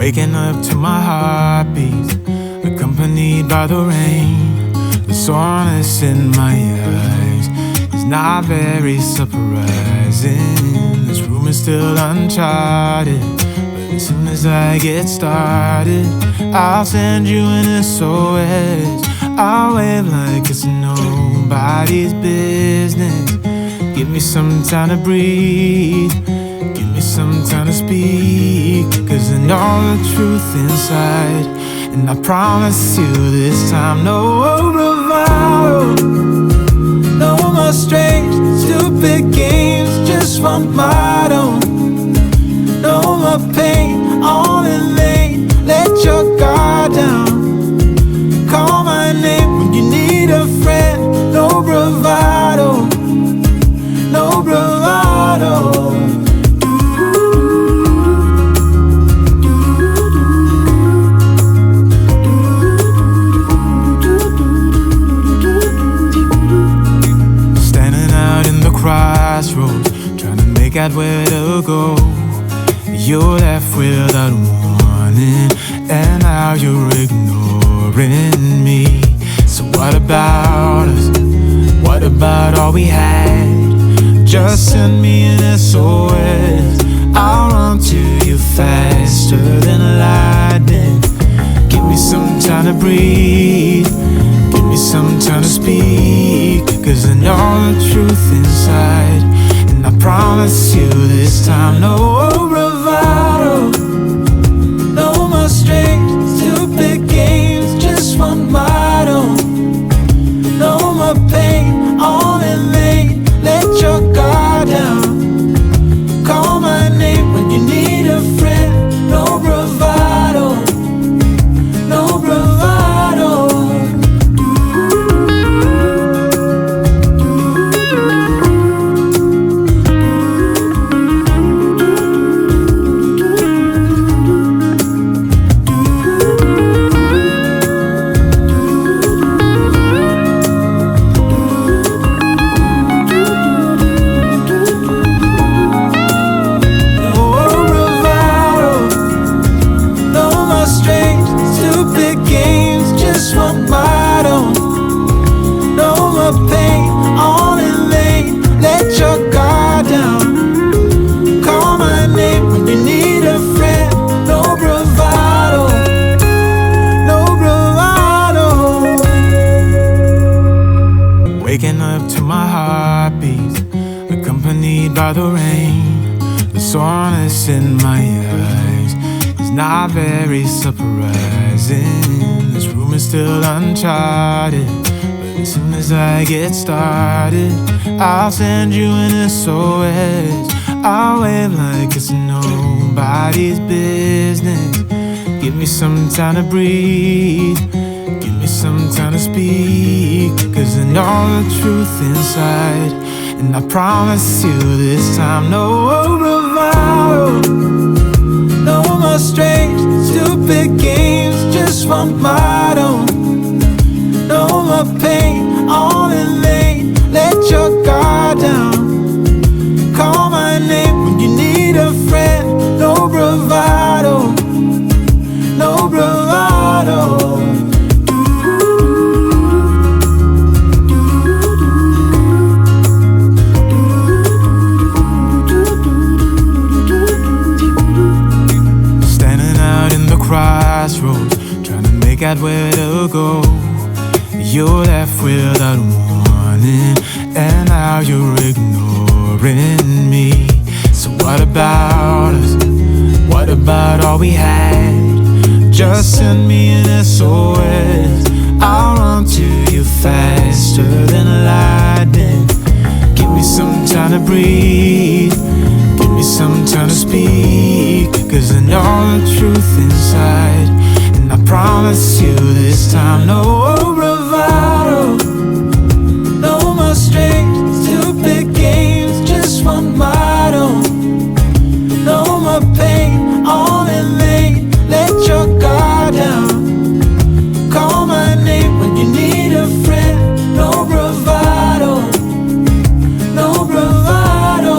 Waking up to my heartbeats, accompanied by the rain. The soreness in my eyes is not very surprising. This room is still uncharted, but as soon as I get started, I'll send you an SOS. I'll wave like it's nobody's business. Give me some time to breathe, give me some time to speak, 'cause I know the truth inside. And I promise you this time, no bravado, no more strange, stupid games, just one motto. No more pain, all in vain, let your guard down. Call my name when you need a friend. No bravado, no bravado. Standing out in the crossroads, trying to make out where to go. You're left without warning, and now you're ignoring me. So what about us? What about all we had? Just send me an SOS. I'll run to you faster than lightning. Give me some time to breathe, give me some time to speak, 'cause I know the truth inside. And I promise you this time, no bravado, no more strange, stupid games, just one motto. No more pain, all in vain, let your guard down. Call my name when you need a friend. No bravado, no bravado. Waking up to my heartbeats, accompanied by the rain. The soreness in my eyes is not very surprising. This room is still uncharted, but as soon as I get started, I'll send you an SOS. I'll wave like it's nobody's business. Give me some time to breathe, give me some time to speak, 'cause I know the truth inside. And I promise you this time, no bravado, no more strange, stupid games, just one motto. No more pain, all in vain, let your guard down. Call my name when you need a friend. No bravado, no bravado. Crossroads, trying to make out where to go. You're left without warning, and now you're ignoring me. So what about us? What about all we had? Just send me an SOS. I'll run to you faster than lightning. Give me some time to breathe, give me some time to speak, 'cause I know the truth inside. And I promise you this time, no bravado, no more strange, stupid games, just one motto. No more pain, all in vain, let your guard down. Call my name when you need a friend. No bravado, no bravado.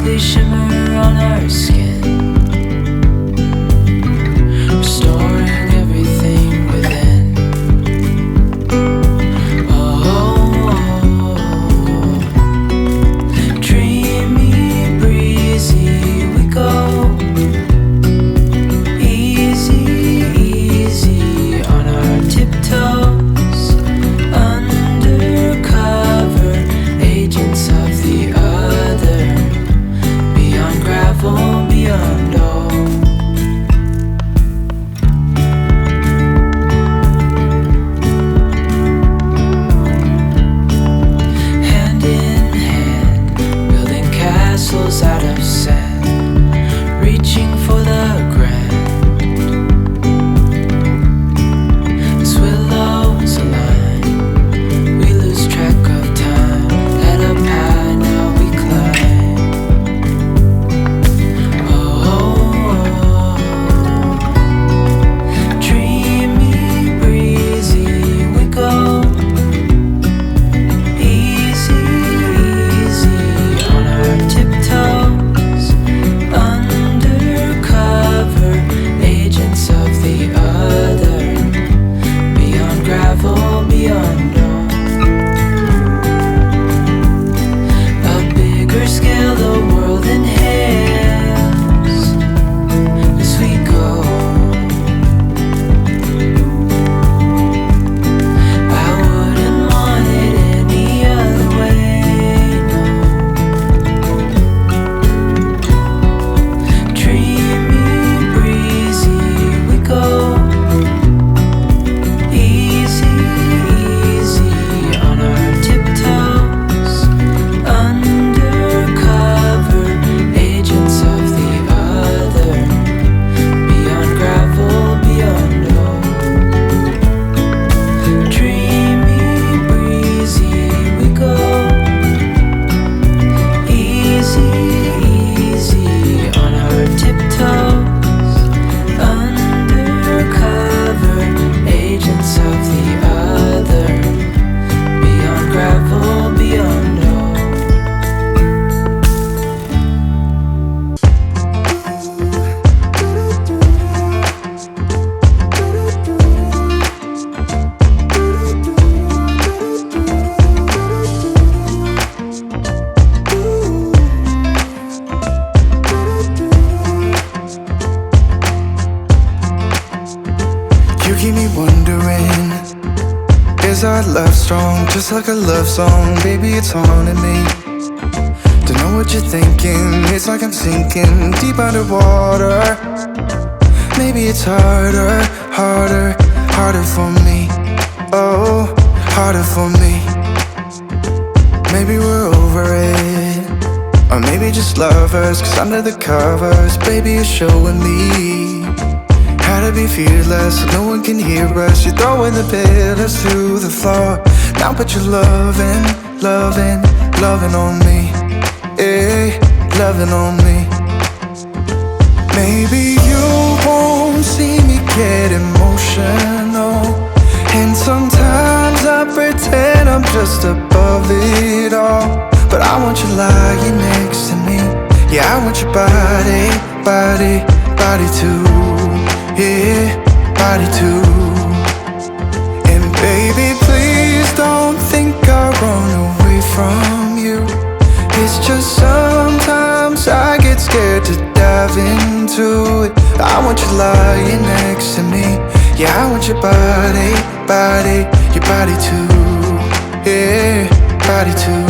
sparkly shimmer on our skin, restoring everything within. Oh, dreamy, breezy we go, easy, easy on our tiptoes, undercover agents of the other, beyond gravel, beyond all. Hand in hand, building castles out of sand, reaching for the grand. As willows align, we lose track of time. Head up high, now we climb. Oh, dreamy, breezy we go, easy, easy on our tiptoes, undercover agents of the other, beyond gravel, beyond all. A bigger scale the world inhales as we go. I wouldn't want it any other way, no. Dreamy, breezy we go, easy, easy on our tiptoes, undercover agents of the other, beyond gravel, beyond all. Dreamy, breezy we go, easy, easy on our tiptoes, undercover agents of the other, beyond gravel, beyond all. You keep me wondering, is our love strong? Just like a love song, baby, it's haunting me. Don't know what you're thinking, it's like I'm sinking deep underwater. Maybe it's harder, harder, harder for me. Oh, harder for me. Maybe we're over it, or maybe just lovers, cause under the covers, baby, you're showing me how to be fearless, so no one can hear us. You're throwing the pillars to the floor. Now put your loving, loving, loving on me. Eh, loving on me. Maybe you won't see me get emotional, and sometimes I pretend I'm just above it all. But I want you lying next to me. Yeah, I want your body, body, body too. Yeah, body too. And baby, please don't think I run away from you. It's just sometimes I get scared to dive into it. I want you lying next to me. Yeah, I want your body, body, your body too. Yeah, body too.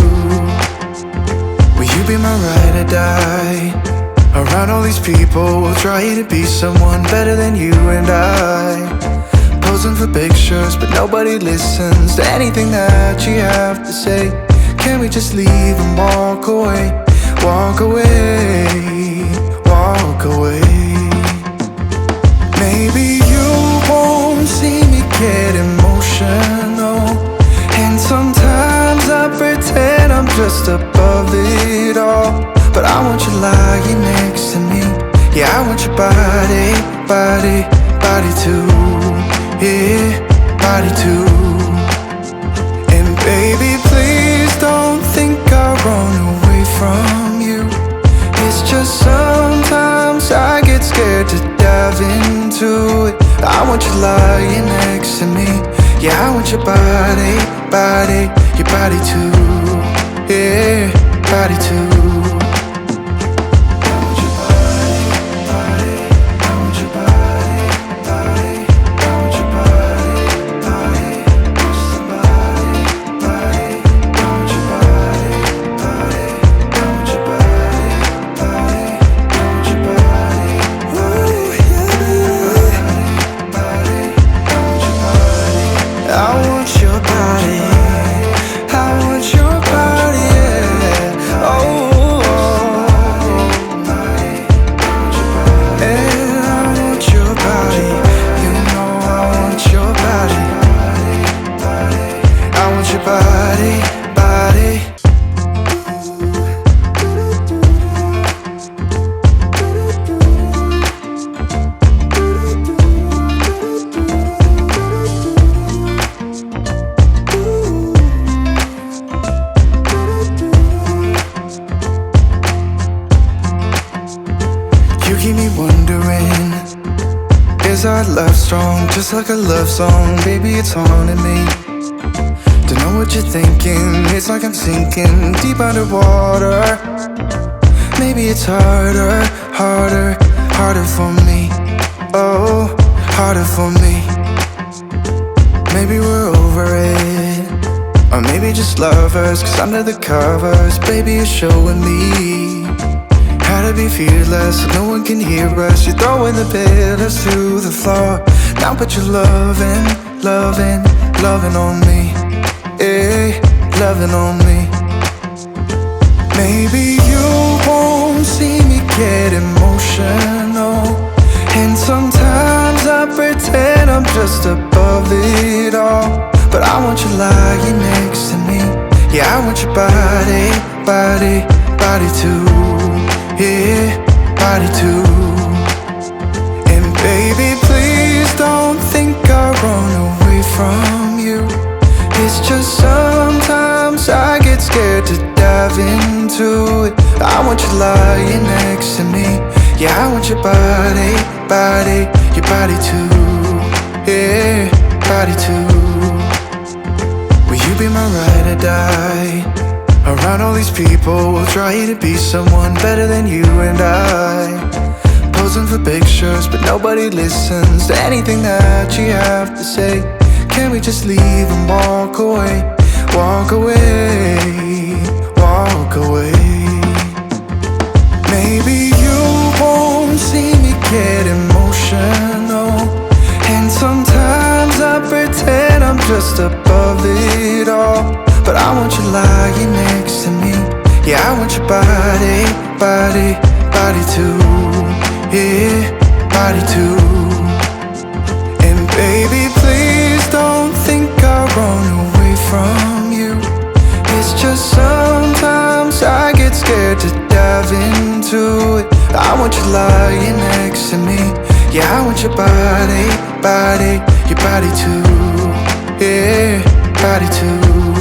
Will you be my ride or die? Around all these people, we'll try to be someone better than you and I. Posing for pictures, but nobody listens to anything that you have to say. Can we just leave and walk away? Walk away, walk away. Maybe you won't see me get emotional, and sometimes I pretend I'm just above it all. But I want you lying next to me. Yeah, I want your body, body, body too. Yeah, body too. And baby, please don't think I run away from you. you lying next to me. Yeah, I want your body, body, your body too. Yeah, body too. You keep me wondering, is our love strong? Just like a love song, baby, it's haunting me. Don't know what you're thinking, it's like I'm sinking deep underwater. Maybe it's harder, harder, harder for me. Oh, harder for me. Maybe we're over it, or maybe just lovers, 'cause under the covers, baby, you're showing me how to be fearless so no one can hear us. You're throwing the pillars to the floor. Now put your loving, loving, loving on me. Yeah, loving on me. Maybe you won't see me get emotional, and sometimes I pretend I'm just above it all. But I want you lying next to me. Yeah, I want your body, body, body too. Yeah, body too. And baby, please don't think I run away from you. It's just sometimes I get scared to dive into it. I want you lying next to me. Yeah, I want your body, body, your body too. Yeah, body too. Will you be my ride or die? Around all these people, we'll try to be someone better than you and I. Posing for pictures, but nobody listens to anything that you have to say. Can we just leave and walk away? Walk away, walk away. Maybe you won't see me get emotional, and sometimes I pretend I'm just above it all. But I want you lying next to me. Yeah, I want your body, body, body too. Yeah, body too. And baby, please don't think I'll run away from you. It's just sometimes I get scared to dive into it. I want you lying next to me. Yeah, I want your body, body, your body too. Yeah, body too.